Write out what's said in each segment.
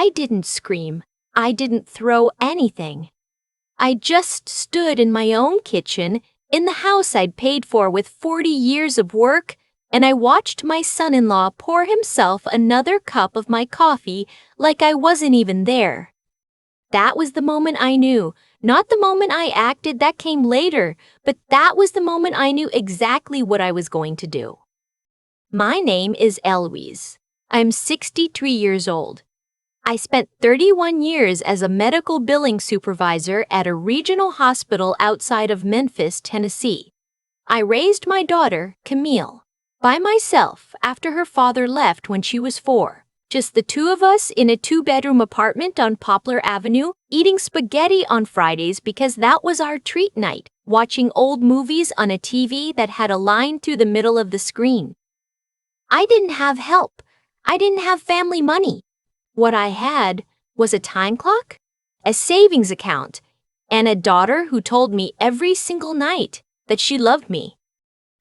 I didn't scream. I didn't throw anything. I just stood in my own kitchen, in the house I'd paid for with 40 years of work, and I watched my son-in-law pour himself another cup of my coffee like I wasn't even there. That was the moment I knew, not the moment I acted, that came later, but that was the moment I knew exactly what I was going to do. My name is Eloise. I'm 63 years old. I spent 31 years as a medical billing supervisor at a regional hospital outside of Memphis, Tennessee. I raised my daughter, Camille, by myself after her father left when she was 4. Just the two of us in a 2-bedroom apartment on Poplar Avenue, eating spaghetti on Fridays because that was our treat night, watching old movies on a TV that had a line through the middle of the screen. I didn't have help. I didn't have family money. What I had was a time clock, a savings account, and a daughter who told me every single night that she loved me.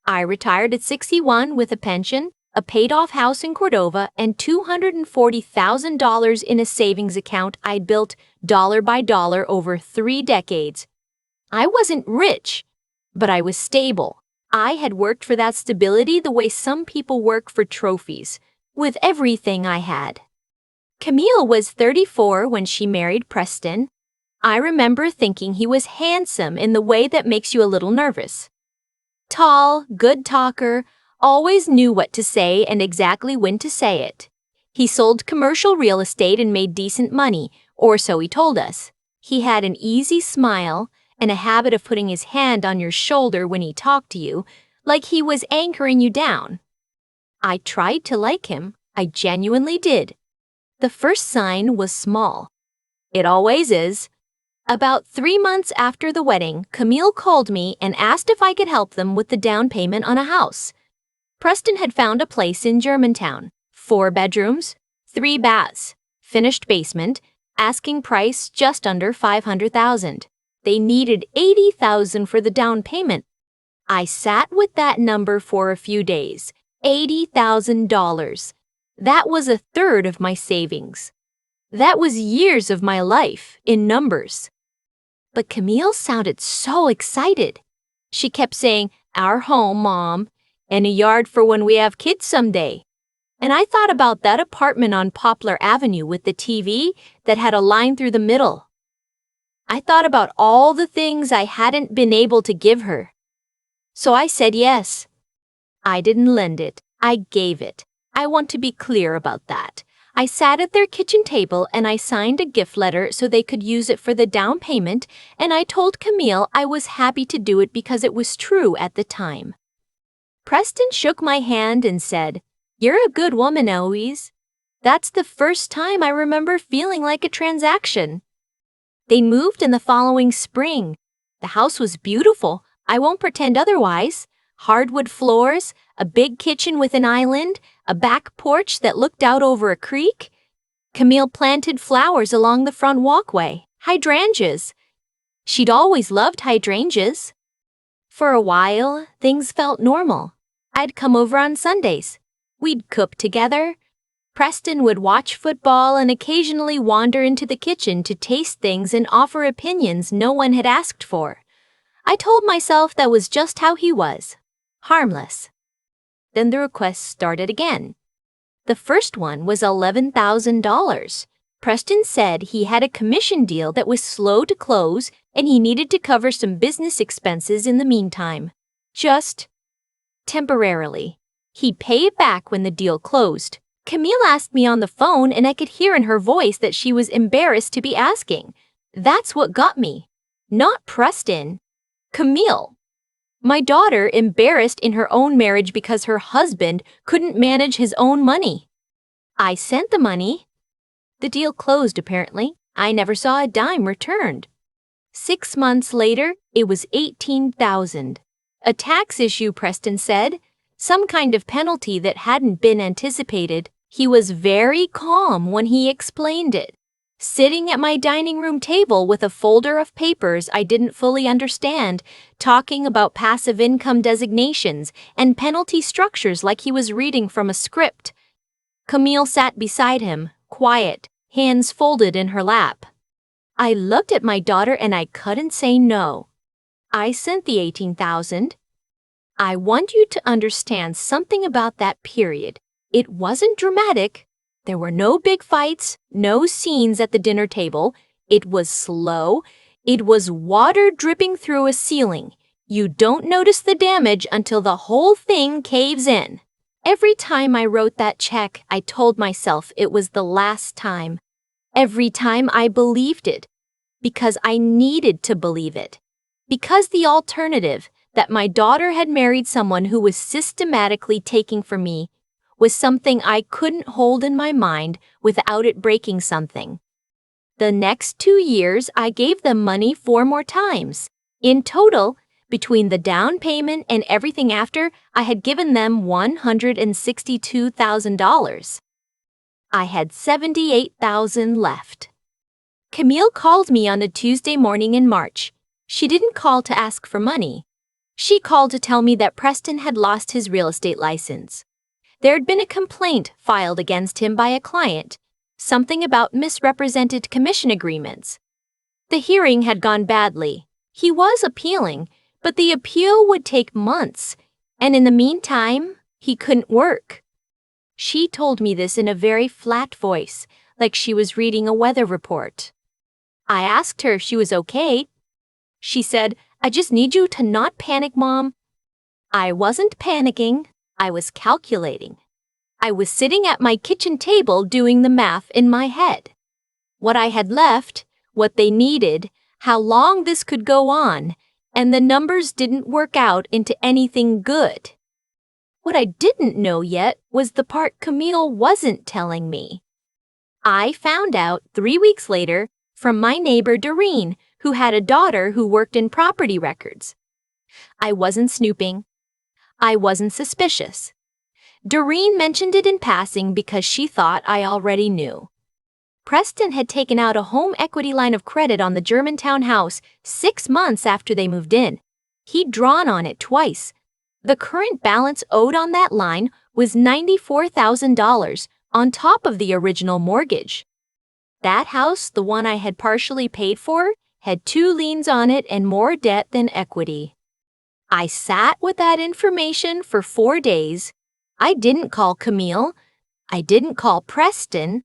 I retired at 61 with a pension, a paid-off house in Cordova, and $240,000 in a savings account I'd built dollar by dollar over 3 decades. I wasn't rich, but I was stable. I had worked for that stability the way some people work for trophies, with everything I had. Camille was 34 when she married Preston. I remember thinking he was handsome in the way that makes you a little nervous. Tall, good talker, always knew what to say and exactly when to say it. He sold commercial real estate and made decent money, or so he told us. He had an easy smile and a habit of putting his hand on your shoulder when he talked to you, like he was anchoring you down. I tried to like him. I genuinely did. The first sign was small. It always is. About 3 months after the wedding, Camille called me and asked if I could help them with the down payment on a house. Preston had found a place in Germantown, 4 bedrooms, 3 baths, finished basement, asking price just under $500,000. They needed $80,000 for the down payment. I sat with that number for a few days. $80,000. That was 1/3 of my savings. That was years of my life in numbers. But Camille sounded so excited. She kept saying, "Our home, Mom, and a yard for when we have kids someday." And I thought about that apartment on Poplar Avenue with the TV that had a line through the middle. I thought about all the things I hadn't been able to give her. So I said yes. I didn't lend it. I gave it. I want to be clear about that. I sat at their kitchen table and I signed a gift letter so they could use it for the down payment, and I told Camille I was happy to do it because it was true at the time. Preston shook my hand and said, "You're a good woman, Eloise." That's the first time I remember feeling like a transaction. They moved in the following spring. The house was beautiful. I won't pretend otherwise. Hardwood floors, a big kitchen with an island, a back porch that looked out over a creek. Camille planted flowers along the front walkway, hydrangeas. She'd always loved hydrangeas. For a while, things felt normal. I'd come over on Sundays. We'd cook together. Preston would watch football and occasionally wander into the kitchen to taste things and offer opinions no one had asked for. I told myself that was just how he was. Harmless. Then the requests started again. The first one was $11,000. Preston said he had a commission deal that was slow to close and he needed to cover some business expenses in the meantime. Just temporarily. He'd pay it back when the deal closed. Camille asked me on the phone and I could hear in her voice that she was embarrassed to be asking. That's what got me. Not Preston. Camille. My daughter embarrassed in her own marriage because her husband couldn't manage his own money. I sent the money. The deal closed apparently. I never saw a dime returned. 6 months later, it was $18,000. A tax issue, Preston said. Some kind of penalty that hadn't been anticipated. He was very calm when he explained it. Sitting at my dining room table with a folder of papers I didn't fully understand, talking about passive income designations and penalty structures like he was reading from a script. Camille sat beside him, quiet, hands folded in her lap. I looked at my daughter and I couldn't say no. I sent the $18,000. I want you to understand something about that period. It wasn't dramatic. There were no big fights, no scenes at the dinner table. It was slow. It was water dripping through a ceiling. You don't notice the damage until the whole thing caves in. Every time I wrote that check, I told myself it was the last time. Every time I believed it, because I needed to believe it. Because the alternative, that my daughter had married someone who was systematically taking from me, was something I couldn't hold in my mind without it breaking something. The next 2 years, I gave them money 4 more times. In total, between the down payment and everything after, I had given them $162,000. I had $78,000 left. Camille called me on a Tuesday morning in March. She didn't call to ask for money. She called to tell me that Preston had lost his real estate license. There had been a complaint filed against him by a client, something about misrepresented commission agreements. The hearing had gone badly. He was appealing, but the appeal would take months, and in the meantime, he couldn't work. She told me this in a very flat voice, like she was reading a weather report. I asked her if she was okay. She said, "I just need you to not panic, Mom." I wasn't panicking. I was calculating. I was sitting at my kitchen table doing the math in my head. What I had left, what they needed, how long this could go on, and the numbers didn't work out into anything good. What I didn't know yet was the part Camille wasn't telling me. I found out 3 weeks later from my neighbor Doreen, who had a daughter who worked in property records. I wasn't snooping. I wasn't suspicious. Doreen mentioned it in passing because she thought I already knew. Preston had taken out a home equity line of credit on the Germantown house 6 months after they moved in. He'd drawn on it twice. The current balance owed on that line was $94,000 on top of the original mortgage. That house, the one I had partially paid for, had 2 liens on it and more debt than equity. I sat with that information for 4 days. I didn't call Camille. I didn't call Preston.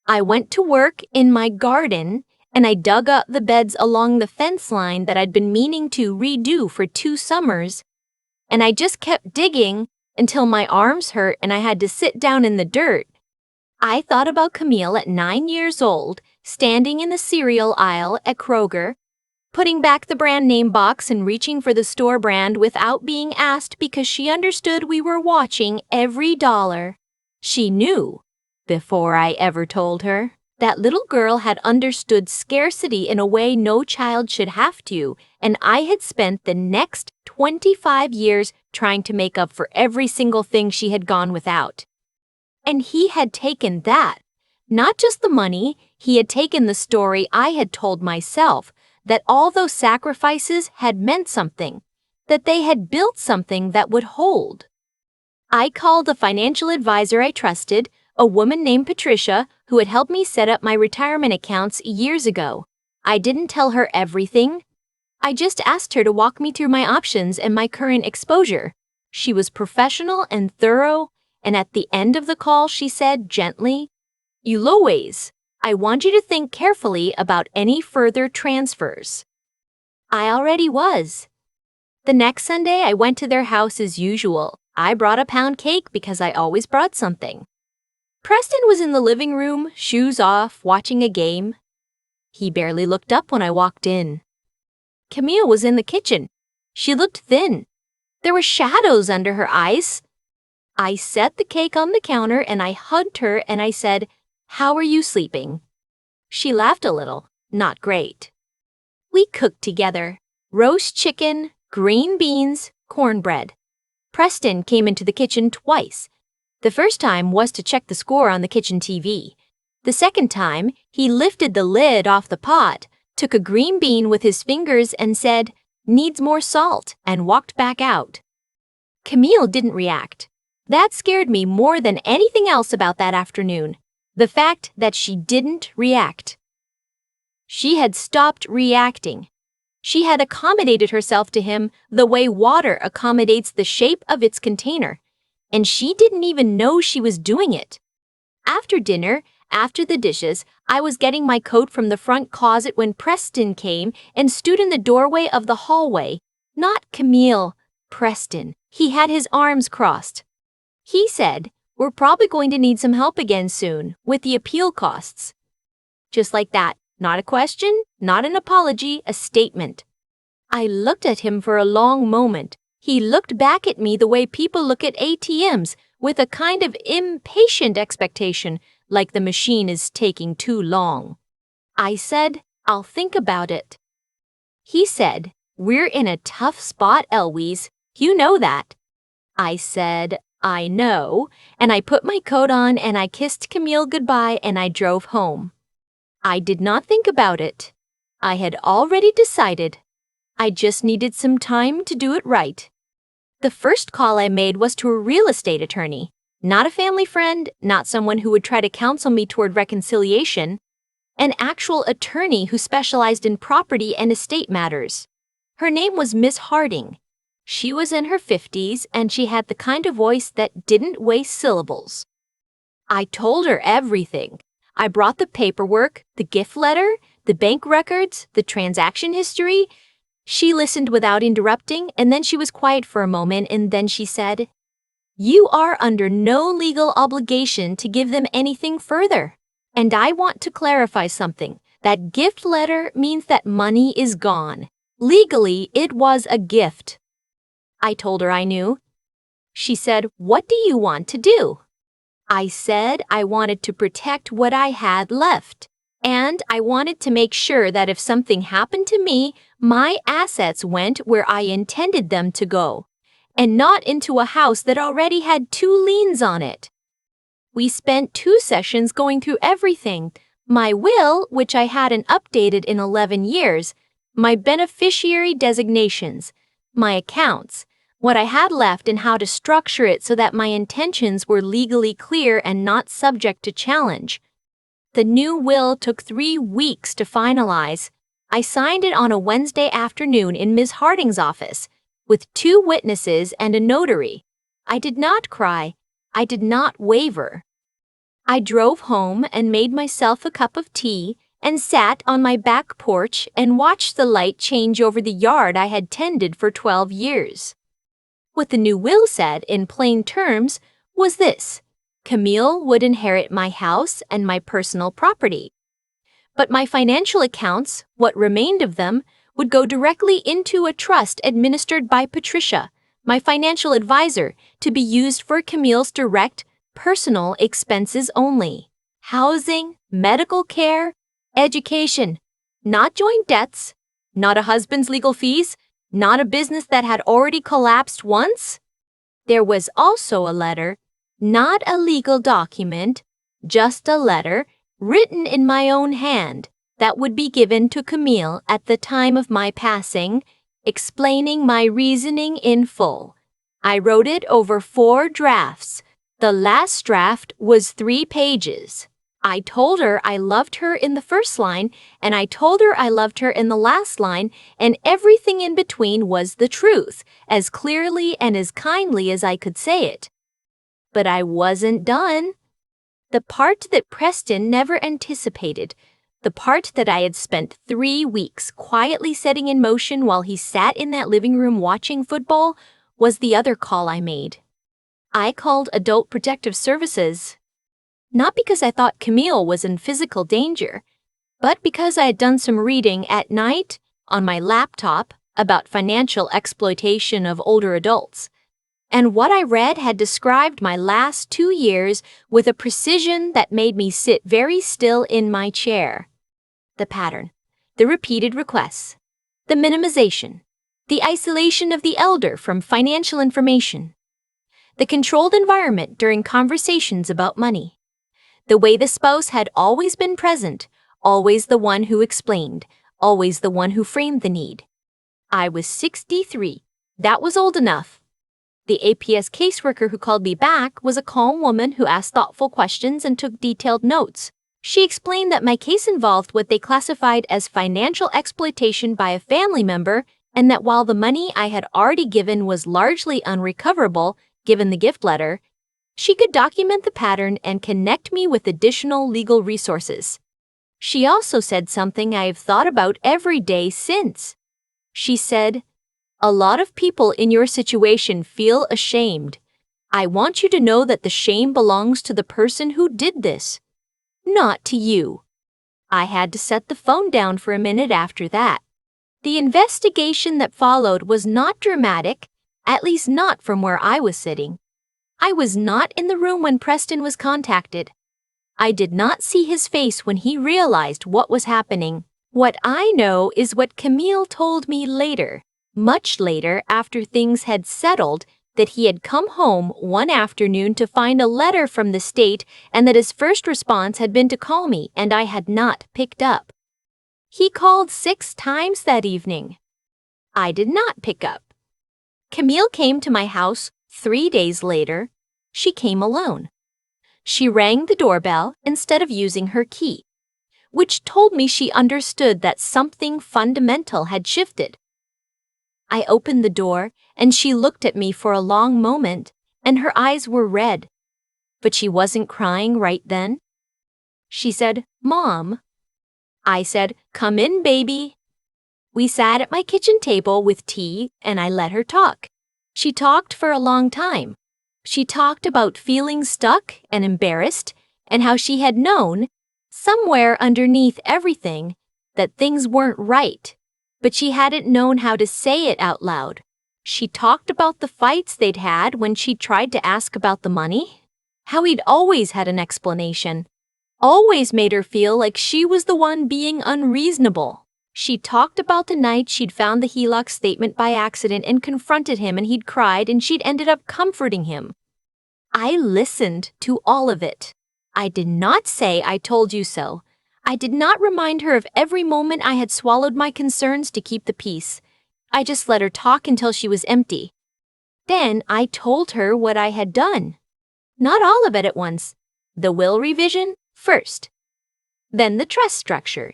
I went to work in my garden and I dug up the beds along the fence line that I'd been meaning to redo for 2 summers. And I just kept digging until my arms hurt and I had to sit down in the dirt. I thought about Camille at 9 years old, standing in the cereal aisle at Kroger, putting back the brand name box and reaching for the store brand without being asked because she understood we were watching every dollar. She knew, before I ever told her, that little girl had understood scarcity in a way no child should have to, and I had spent the next 25 years trying to make up for every single thing she had gone without. And he had taken that, not just the money, he had taken the story I had told myself, that all those sacrifices had meant something, that they had built something that would hold. I called a financial advisor I trusted, a woman named Patricia, who had helped me set up my retirement accounts years ago. I didn't tell her everything. I just asked her to walk me through my options and my current exposure. She was professional and thorough, and at the end of the call she said gently, "Louise, I want you to think carefully about any further transfers." I already was. The next Sunday I went to their house as usual. I brought a pound cake because I always brought something. Preston was in the living room, shoes off, watching a game. He barely looked up when I walked in. Camille was in the kitchen. She looked thin. There were shadows under her eyes. I set the cake on the counter and I hugged her and I said, "How are you sleeping?" She laughed a little. Not great. We cooked together. Roast chicken, green beans, cornbread. Preston came into the kitchen twice. The first time was to check the score on the kitchen TV. The second time, he lifted the lid off the pot, took a green bean with his fingers and said, "Needs more salt," and walked back out. Camille didn't react. That scared me more than anything else about that afternoon. The fact that she didn't react. She had stopped reacting. She had accommodated herself to him the way water accommodates the shape of its container, and she didn't even know she was doing it. After dinner, after the dishes, I was getting my coat from the front closet when Preston came and stood in the doorway of the hallway. Not Camille, Preston. He had his arms crossed. He said, "We're probably going to need some help again soon, with the appeal costs." Just like that. Not a question, not an apology, a statement. I looked at him for a long moment. He looked back at me the way people look at ATMs, with a kind of impatient expectation, like the machine is taking too long. I said, "I'll think about it." He said, "We're in a tough spot, Eloise. You know that." I said, "I know," and I put my coat on and I kissed Camille goodbye and I drove home. I did not think about it. I had already decided. I just needed some time to do it right. The first call I made was to a real estate attorney, not a family friend, not someone who would try to counsel me toward reconciliation, an actual attorney who specialized in property and estate matters. Her name was Miss Harding. She was in her 50s and she had the kind of voice that didn't waste syllables. I told her everything. I brought the paperwork, the gift letter, the bank records, the transaction history. She listened without interrupting, and then she was quiet for a moment, and then she said, "You are under no legal obligation to give them anything further. And I want to clarify something. That gift letter means that money is gone. Legally, it was a gift." I told her I knew. She said, "What do you want to do?" I said I wanted to protect what I had left, and I wanted to make sure that if something happened to me, my assets went where I intended them to go, and not into a house that already had 2 liens on it. We spent 2 sessions going through everything: my will, which I hadn't updated in 11 years, my beneficiary designations, my accounts, what I had left and how to structure it so that my intentions were legally clear and not subject to challenge. The new will took 3 weeks to finalize. I signed it on a Wednesday afternoon in Ms. Harding's office, with 2 witnesses and a notary. I did not cry. I did not waver. I drove home and made myself a cup of tea and sat on my back porch and watched the light change over the yard I had tended for 12 years. What the new will said, in plain terms, was this: Camille would inherit my house and my personal property. But my financial accounts, what remained of them, would go directly into a trust administered by Patricia, my financial advisor, to be used for Camille's direct, personal expenses only. Housing, medical care, education. Not joint debts, not a husband's legal fees, not a business that had already collapsed once. There was also a letter, not a legal document, just a letter written in my own hand that would be given to Camille at the time of my passing, explaining my reasoning in full. I wrote it over 4 drafts. The last draft was 3 pages. I told her I loved her in the first line, and I told her I loved her in the last line, and everything in between was the truth, as clearly and as kindly as I could say it. But I wasn't done. The part that Preston never anticipated, the part that I had spent 3 weeks quietly setting in motion while he sat in that living room watching football, was the other call I made. I called Adult Protective Services. Not because I thought Camille was in physical danger, but because I had done some reading at night on my laptop about financial exploitation of older adults. And what I read had described my last 2 years with a precision that made me sit very still in my chair. The pattern, the repeated requests, the minimization, the isolation of the elder from financial information, the controlled environment during conversations about money. The way the spouse had always been present, always the one who explained, always the one who framed the need. I was 63. That was old enough. The APS caseworker who called me back was a calm woman who asked thoughtful questions and took detailed notes. She explained that my case involved what they classified as financial exploitation by a family member, and that while the money I had already given was largely unrecoverable, given the gift letter, she could document the pattern and connect me with additional legal resources. She also said something I have thought about every day since. She said, "A lot of people in your situation feel ashamed. I want you to know that the shame belongs to the person who did this, not to you." I had to set the phone down for a minute after that. The investigation that followed was not dramatic, at least not from where I was sitting. I was not in the room when Preston was contacted. I did not see his face when he realized what was happening. What I know is what Camille told me later, much later after things had settled, that he had come home one afternoon to find a letter from the state and that his first response had been to call me and I had not picked up. He called 6 times that evening. I did not pick up. Camille came to my house 3 days later. She came alone. She rang the doorbell instead of using her key, which told me she understood that something fundamental had shifted. I opened the door and she looked at me for a long moment and her eyes were red. But she wasn't crying right then. She said, "Mom." I said, "Come in, baby." We sat at my kitchen table with tea and I let her talk. She talked for a long time. She talked about feeling stuck and embarrassed and how she had known, somewhere underneath everything, that things weren't right, but she hadn't known how to say it out loud. She talked about the fights they'd had when she tried to ask about the money, how he'd always had an explanation, always made her feel like she was the one being unreasonable. She talked about the night she'd found the HELOC statement by accident and confronted him and he'd cried and she'd ended up comforting him. I listened to all of it. I did not say "I told you so." I did not remind her of every moment I had swallowed my concerns to keep the peace. I just let her talk until she was empty. Then I told her what I had done. Not all of it at once. The will revision first. Then the trust structure.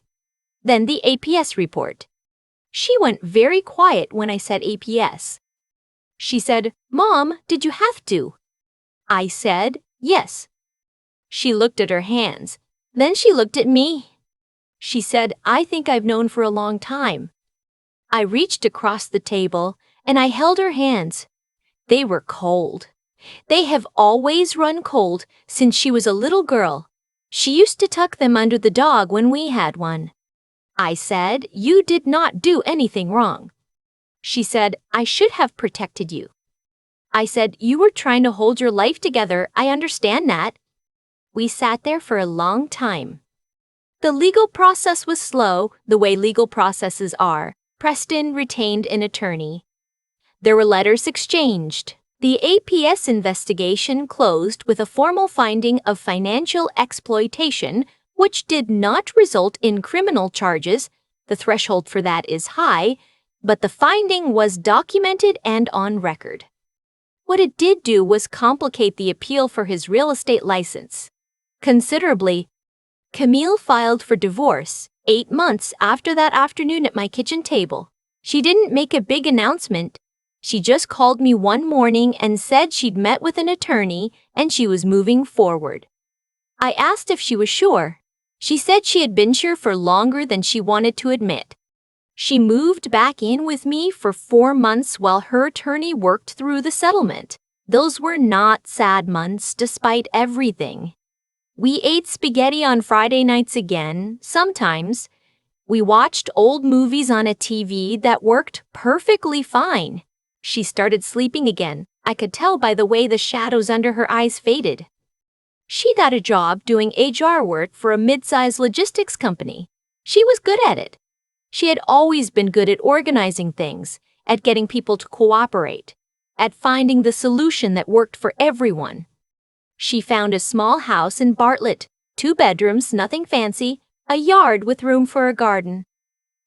Then the APS report. She went very quiet when I said APS. She said, "Mom, did you have to?" I said, "Yes." She looked at her hands. Then she looked at me. She said, "I think I've known for a long time." I reached across the table and I held her hands. They were cold. They have always run cold since she was a little girl. She used to tuck them under the dog when we had one. I said, "You did not do anything wrong." She said, "I should have protected you." I said, "You were trying to hold your life together. I understand that." We sat there for a long time. The legal process was slow, the way legal processes are. Preston retained an attorney. There were letters exchanged. The APS investigation closed with a formal finding of financial exploitation, which did not result in criminal charges. The threshold for that is high, but the finding was documented and on record. What it did do was complicate the appeal for his real estate license considerably. Camille filed for divorce 8 months after that afternoon at my kitchen table. She didn't make a big announcement. She just called me one morning and said she'd met with an attorney and she was moving forward. I asked if she was sure. She said she had been sure for longer than she wanted to admit. She moved back in with me for 4 months while her attorney worked through the settlement. Those were not sad months despite everything. We ate spaghetti on Friday nights again, sometimes. We watched old movies on a TV that worked perfectly fine. She started sleeping again. I could tell by the way the shadows under her eyes faded. She got a job doing HR work for a mid-sized logistics company. She was good at it. She had always been good at organizing things, at getting people to cooperate, at finding the solution that worked for everyone. She found a small house in Bartlett, 2 bedrooms, nothing fancy, a yard with room for a garden.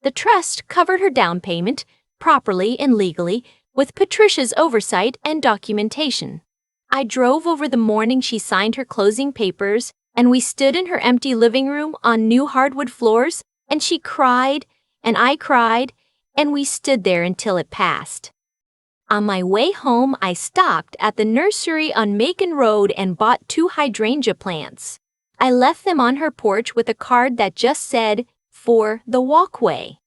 The trust covered her down payment, properly and legally, with Patricia's oversight and documentation. I drove over the morning she signed her closing papers, and we stood in her empty living room on new hardwood floors, and she cried, and I cried, and we stood there until it passed. On my way home, I stopped at the nursery on Macon Road and bought 2 hydrangea plants. I left them on her porch with a card that just said, "For the walkway."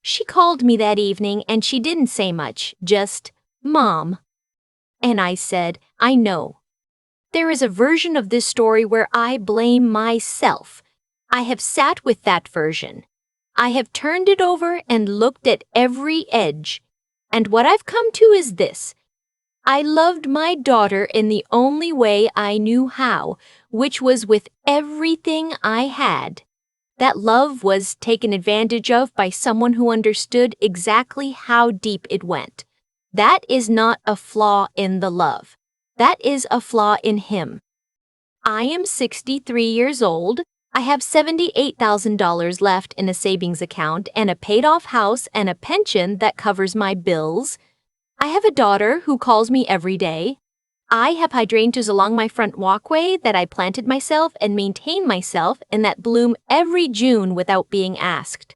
She called me that evening and she didn't say much, just, "Mom." And I said, "I know. There is a version of this story where I blame myself. I have sat with that version. I have turned it over and looked at every edge. And what I've come to is this. I loved my daughter in the only way I knew how, which was with everything I had. That love was taken advantage of by someone who understood exactly how deep it went. That is not a flaw in the love. That is a flaw in him. I am 63 years old. I have $78,000 left in a savings account and a paid-off house and a pension that covers my bills. I have a daughter who calls me every day. I have hydrangeas along my front walkway that I planted myself and maintain myself and that bloom every June without being asked.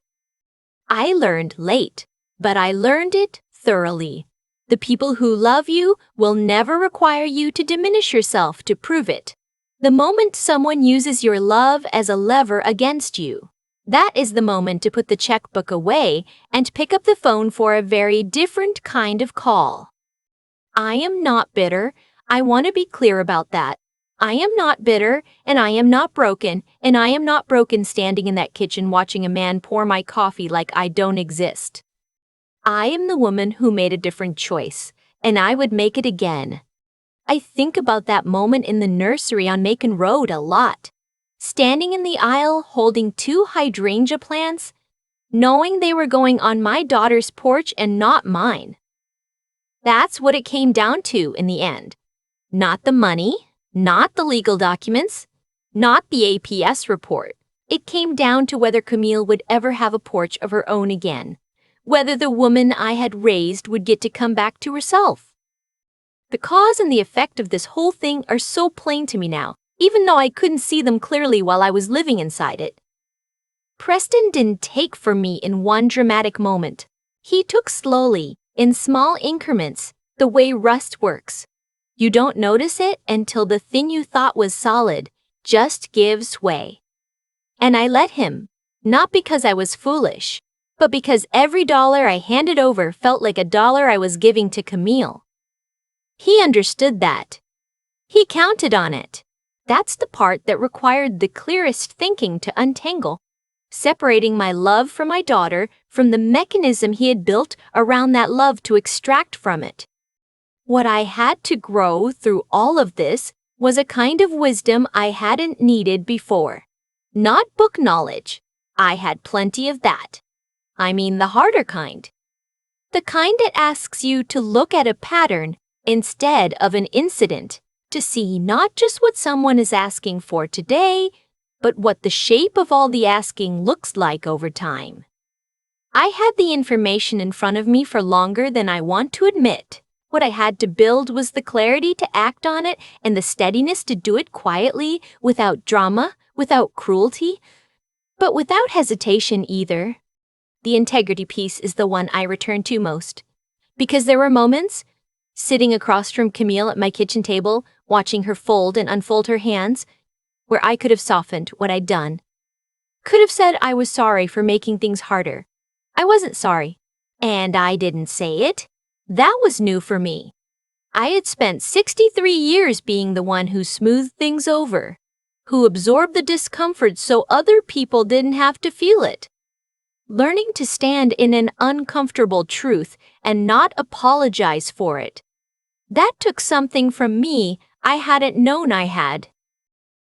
I learned late, but I learned it thoroughly. The people who love you will never require you to diminish yourself to prove it. The moment someone uses your love as a lever against you, that is the moment to put the checkbook away and pick up the phone for a very different kind of call. I am not bitter. I want to be clear about that. I am not bitter, and I am not broken, and I am not broken standing in that kitchen watching a man pour my coffee like I don't exist. I am the woman who made a different choice, and I would make it again. I think about that moment in the nursery on Macon Road a lot. Standing in the aisle holding 2 hydrangea plants, knowing they were going on my daughter's porch and not mine. That's what it came down to in the end. Not the money, not the legal documents, not the APS report. It came down to whether Camille would ever have a porch of her own again, whether the woman I had raised would get to come back to herself. The cause and the effect of this whole thing are so plain to me now, even though I couldn't see them clearly while I was living inside it. Preston didn't take for me in one dramatic moment. He took slowly, in small increments, the way rust works. You don't notice it until the thing you thought was solid just gives way. And I let him, not because I was foolish, but because every dollar I handed over felt like a dollar I was giving to Camille. He understood that. He counted on it. That's the part that required the clearest thinking to untangle, separating my love for my daughter from the mechanism he had built around that love to extract from it. What I had to grow through all of this was a kind of wisdom I hadn't needed before. Not book knowledge. I had plenty of that. I mean the harder kind. The kind that asks you to look at a pattern instead of an incident, to see not just what someone is asking for today, but what the shape of all the asking looks like over time. I had the information in front of me for longer than I want to admit. What I had to build was the clarity to act on it and the steadiness to do it quietly, without drama, without cruelty, but without hesitation either. The integrity piece is the one I return to most, because there were moments, sitting across from Camille at my kitchen table, watching her fold and unfold her hands, where I could have softened what I'd done. Could have said I was sorry for making things harder. I wasn't sorry, and I didn't say it. That was new for me. I had spent 63 years being the one who smoothed things over, who absorbed the discomfort so other people didn't have to feel it. Learning to stand in an uncomfortable truth and not apologize for it. That took something from me I hadn't known I had.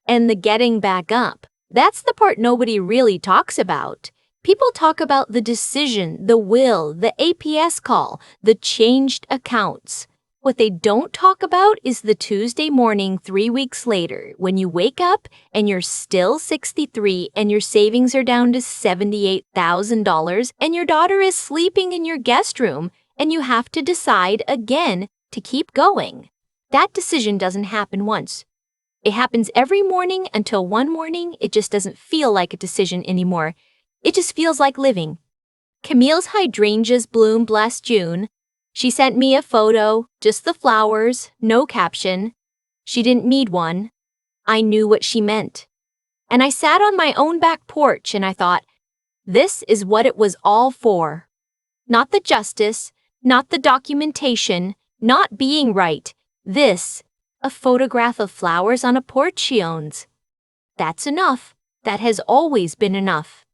And the getting back up, that's the part nobody really talks about. People talk about the decision, the will, the APS call, the changed accounts. What they don't talk about is the Tuesday morning 3 weeks later when you wake up and you're still 63 and your savings are down to $78,000 and your daughter is sleeping in your guest room and you have to decide again to keep going. That decision doesn't happen once. It happens every morning until one morning it just doesn't feel like a decision anymore. It just feels like living. Camille's hydrangeas bloomed last June. She sent me a photo, just the flowers, no caption. She didn't need one. I knew what she meant. And I sat on my own back porch and I thought, this is what it was all for. Not the justice, not the documentation, not being right. This, a photograph of flowers on a porch she owns. That's enough. That has always been enough.